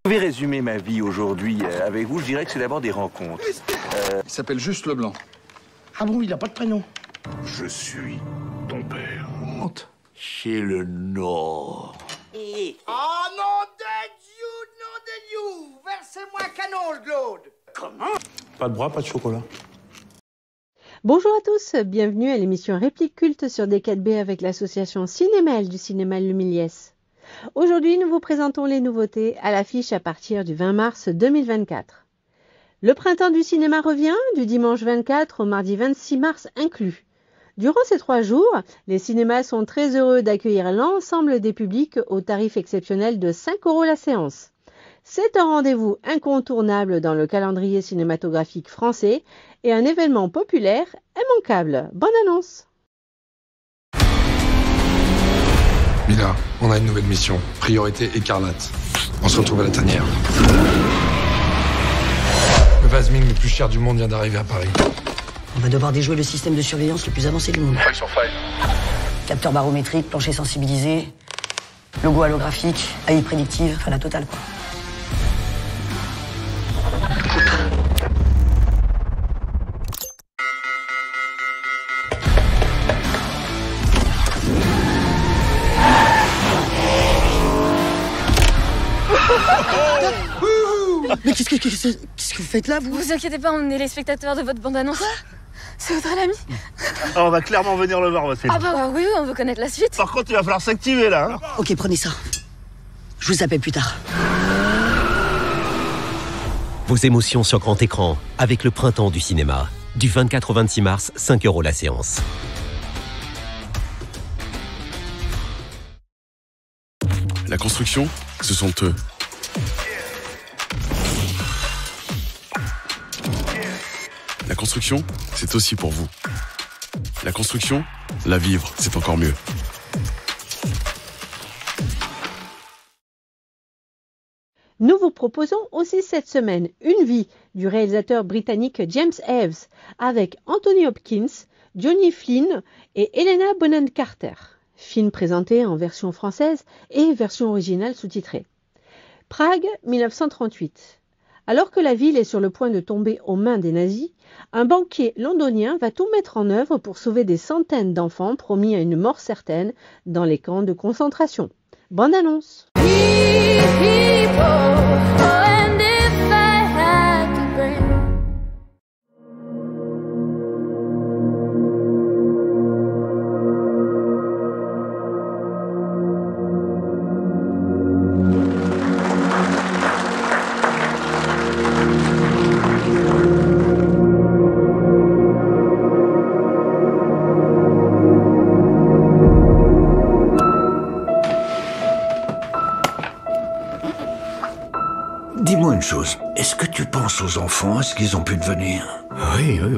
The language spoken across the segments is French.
Je vais résumer ma vie aujourd'hui avec vous. Je dirais que c'est d'abord des rencontres. Il s'appelle Juste Leblanc. Ah bon, il n'a pas de prénom. Je suis ton père. Honte. Chez le Nord. Oh nom de Dieu, versez-moi un canon, Claude. Comment? Pas de bras, pas de chocolat. Bonjour à tous, bienvenue à l'émission Réplique Culte sur D4B avec l'association Cinémal du Cinéma Lumiliès. Aujourd'hui, nous vous présentons les nouveautés à l'affiche à partir du 20 mars 2024. Le printemps du cinéma revient, du dimanche 24 au mardi 26 mars inclus. Durant ces 3 jours, les cinémas sont très heureux d'accueillir l'ensemble des publics au tarif exceptionnel de 5 € la séance. C'est un rendez-vous incontournable dans le calendrier cinématographique français et un événement populaire immanquable. Bonne annonce! Mina, on a une nouvelle mission. Priorité écarlate. On se retrouve à la tanière. Le Vasming le plus cher du monde vient d'arriver à Paris. On va devoir déjouer le système de surveillance le plus avancé du monde. Faille sur faille. Capteur barométrique, plancher sensibilisé, logo holographique, AI prédictive, enfin la totale quoi. Mais qu'est-ce que vous faites là, vous? Vous inquiétez pas, on est les spectateurs de votre bande-annonce. C'est votre ami. On va clairement venir le voir, Vassili. Ah bah oui, on veut connaître la suite. Par contre, il va falloir s'activer là. Hein. Ok, prenez ça. Je vous appelle plus tard. Vos émotions sur grand écran avec le printemps du cinéma. Du 24 au 26 mars, 5 € la séance. La construction, ce sont eux. La construction, c'est aussi pour vous. La construction, la vivre, c'est encore mieux. Nous vous proposons aussi cette semaine Une vie du réalisateur britannique James Eves avec Anthony Hopkins, Johnny Flynn et Helena Bonham Carter. Film présenté en version française et version originale sous-titrée. Prague, 1938. Alors que la ville est sur le point de tomber aux mains des nazis, un banquier londonien va tout mettre en œuvre pour sauver des centaines d'enfants promis à une mort certaine dans les camps de concentration. Bonne annonce! Dis-moi une chose, est-ce que tu penses aux enfants, à ce qu'ils ont pu devenir?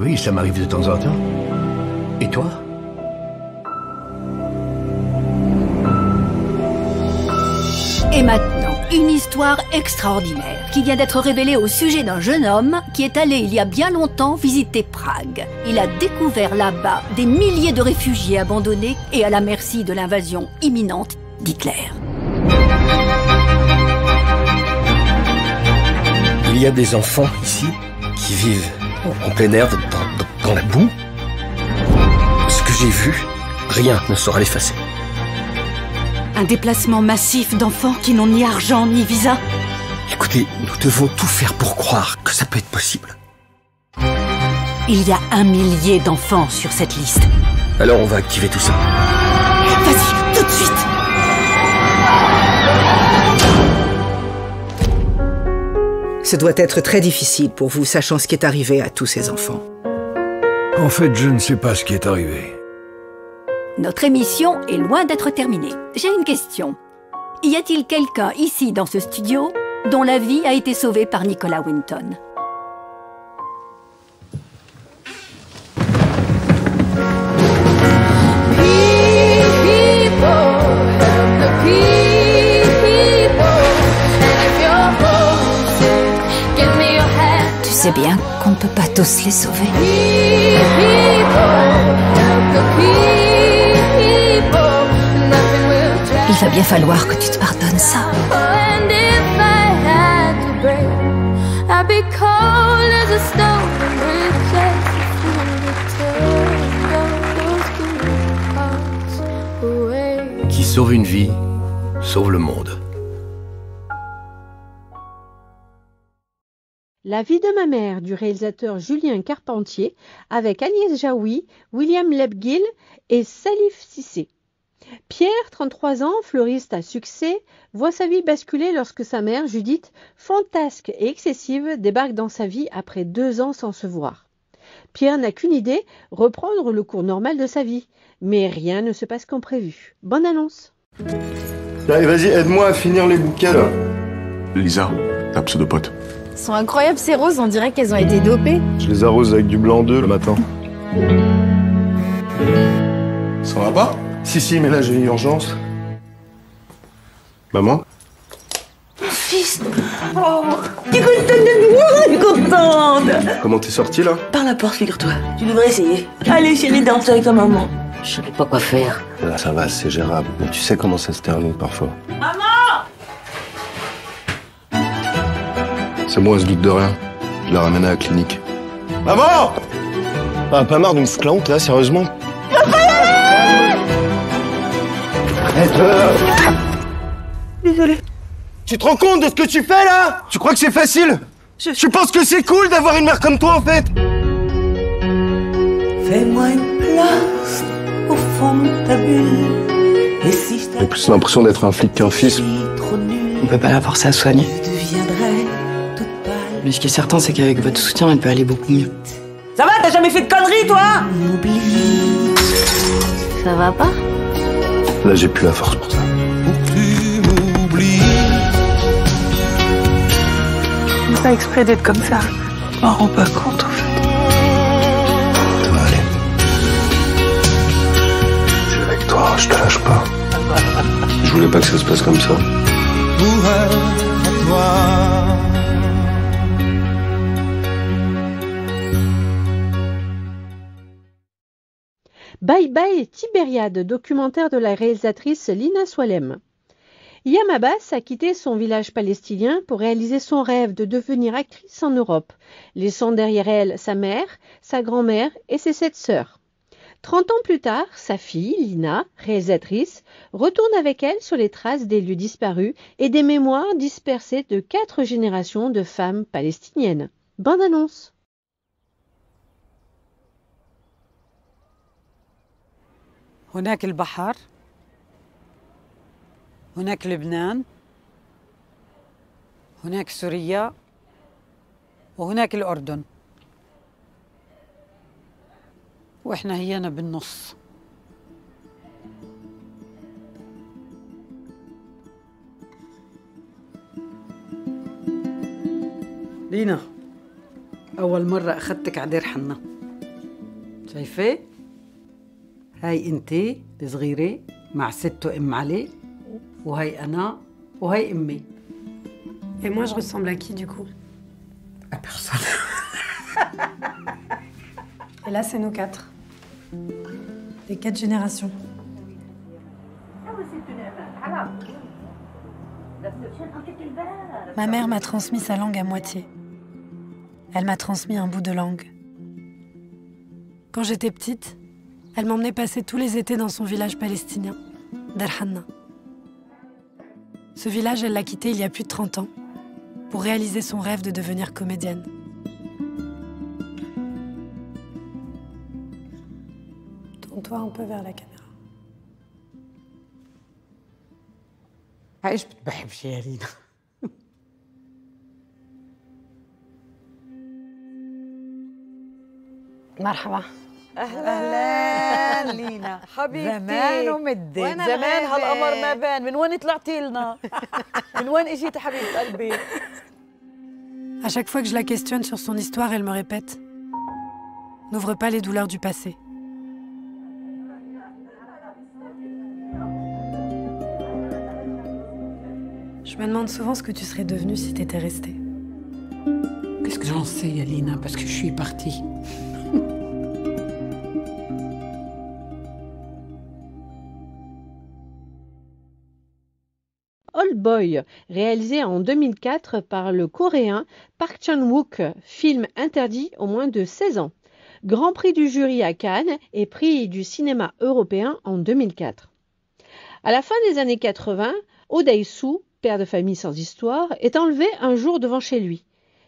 Oui, ça m'arrive de temps en temps. Et toi? Et maintenant, une histoire extraordinaire qui vient d'être révélée au sujet d'un jeune homme qui est allé il y a bien longtemps visiter Prague. Il a découvert là-bas des milliers de réfugiés abandonnés et à la merci de l'invasion imminente d'Hitler. Il y a des enfants ici qui vivent en plein air dans la boue. Ce que j'ai vu, rien ne saura l'effacer. Un déplacement massif d'enfants qui n'ont ni argent ni visa. Écoutez, nous devons tout faire pour croire que ça peut être possible. Il y a 1 millier d'enfants sur cette liste. Alors on va activer tout ça. Vas-y, tout de suite! Ce doit être très difficile pour vous, sachant ce qui est arrivé à tous ces enfants. En fait, je ne sais pas ce qui est arrivé. Notre émission est loin d'être terminée. J'ai une question. Y a-t-il quelqu'un ici dans ce studio dont la vie a été sauvée par Nicolas Winton? Tu sais bien qu'on ne peut pas tous les sauver. Il va bien falloir que tu te pardonnes ça. be cold as a stone with just a few away. Qui sauve une vie, sauve le monde. La vie de ma mère du réalisateur Julien Carpentier avec Agnès Jaoui, William Lebguil et Salif Cissé. Pierre, 33 ans, fleuriste à succès, voit sa vie basculer lorsque sa mère, Judith, fantasque et excessive, débarque dans sa vie après 2 ans sans se voir. Pierre n'a qu'une idée, reprendre le cours normal de sa vie. Mais rien ne se passe comme prévu. Bonne annonce. Allez, vas-y, aide-moi à finir les bouquets, là. Lisa, ta pseudopote. Elles sont incroyables ces roses, on dirait qu'elles ont été dopées. Je les arrose avec du blanc d'œuf le matin. Ça va pas? Si, mais là j'ai une urgence. Maman? Fils. Oh, t'es contente de moi, je suis contente. Comment t'es sortie là? Par la porte, figure-toi. Tu devrais essayer. Allez, chérie, danse avec ta maman. Je savais pas quoi faire. Là, ça va, c'est gérable. Mais tu sais comment ça se termine parfois. Maman! C'est moi, elle se doute de rien. Je l'ai ramenée à la clinique. Maman! Ah, pas marre d'une sclante là, sérieusement? Désolé. Tu te rends compte de ce que tu fais là? Tu crois que c'est facile? Tu penses que c'est cool d'avoir une mère comme toi en fait? Fais-moi une place au fond de ta bulle. Et si je J'ai plus l'impression d'être un flic qu'un fils. On peut pas la forcer à se soigner. Mais ce qui est certain, c'est qu'avec votre soutien, elle peut aller beaucoup mieux. Ça va, t'as jamais fait de conneries, toi? Ça va pas? Là, j'ai plus la force pour ça. Je fais pas exprès d'être comme ça. Je m'en rends pas compte, en fait. Ça va aller. Je suis avec toi, je te lâche pas. Je voulais pas que ça se passe comme ça. Bye Bye Tibériade, documentaire de la réalisatrice Lina Swalem. Yam Abbas a quitté son village palestinien pour réaliser son rêve de devenir actrice en Europe, laissant derrière elle sa mère, sa grand-mère et ses 7 sœurs. 30 ans plus tard, sa fille, Lina, réalisatrice, retourne avec elle sur les traces des lieux disparus et des mémoires dispersées de 4 générations de femmes palestiniennes. Bande annonce. هناك البحر، هناك لبنان، هناك سوريا، وهناك الأردن، وإحنا هينا بالنص. لينا، أول مرة أخدتك على دير حنا، شايفة؟ هاي انتي الصغيرة مع ست وام علي وهي انا وهي امي. Et moi je ressemble à qui du coup? À personne. Et là c'est nous 4. Les 4 générations. Ma mère m'a transmis sa langue à moitié. Elle m'a transmis un bout de langue. Quand j'étais petite, elle m'emmenait passer tous les étés dans son village palestinien, Dar Hanna. Ce village, elle l'a quitté il y a plus de 30 ans pour réaliser son rêve de devenir comédienne. Tourne-toi un peu vers la caméra. عايش بتحبش يا لينا. مرحبا. اهلا لينا حبيبتي. زمان ومدت زمان هالقمر ما بان. من وين طلعتي لنا؟ من وين اجيتي حبيبه قلبي؟ À chaque fois que je la questionne sur son histoire, elle me répète « N'ouvre pas les douleurs du passé ». Je me demande souvent ce que tu serais devenue si t'étais restée. Qu'est-ce que j'en sais, Lina, parce que je suis partie. Old Boy, réalisé en 2004 par le Coréen Park Chan-wook, film interdit aux moins de 16 ans. Grand prix du jury à Cannes et prix du cinéma européen en 2004. À la fin des années 80, Oh Dae-soo, père de famille sans histoire, est enlevé un jour devant chez lui.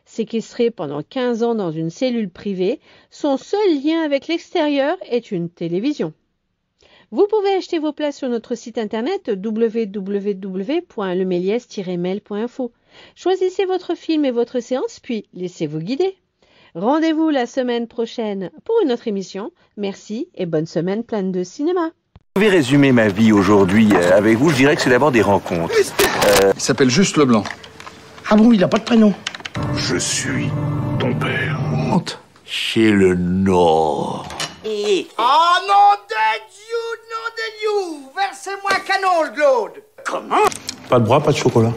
Séquestré pendant 15 ans dans une cellule privée, son seul lien avec l'extérieur est une télévision. Vous pouvez acheter vos places sur notre site internet www.lemelies-mail.info. Choisissez votre film et votre séance, puis laissez-vous guider. Rendez-vous la semaine prochaine pour une autre émission. Merci et bonne semaine pleine de cinéma. Je vais résumer ma vie aujourd'hui avec vous. Je dirais que c'est d'abord des rencontres. Il s'appelle juste Leblanc. Ah bon, il n'a pas de prénom? Je suis ton père. Honte. Chez le Nord. Oh nom de Dieu, versez-moi un canon, le Claude. Pas de bras, pas de chocolat.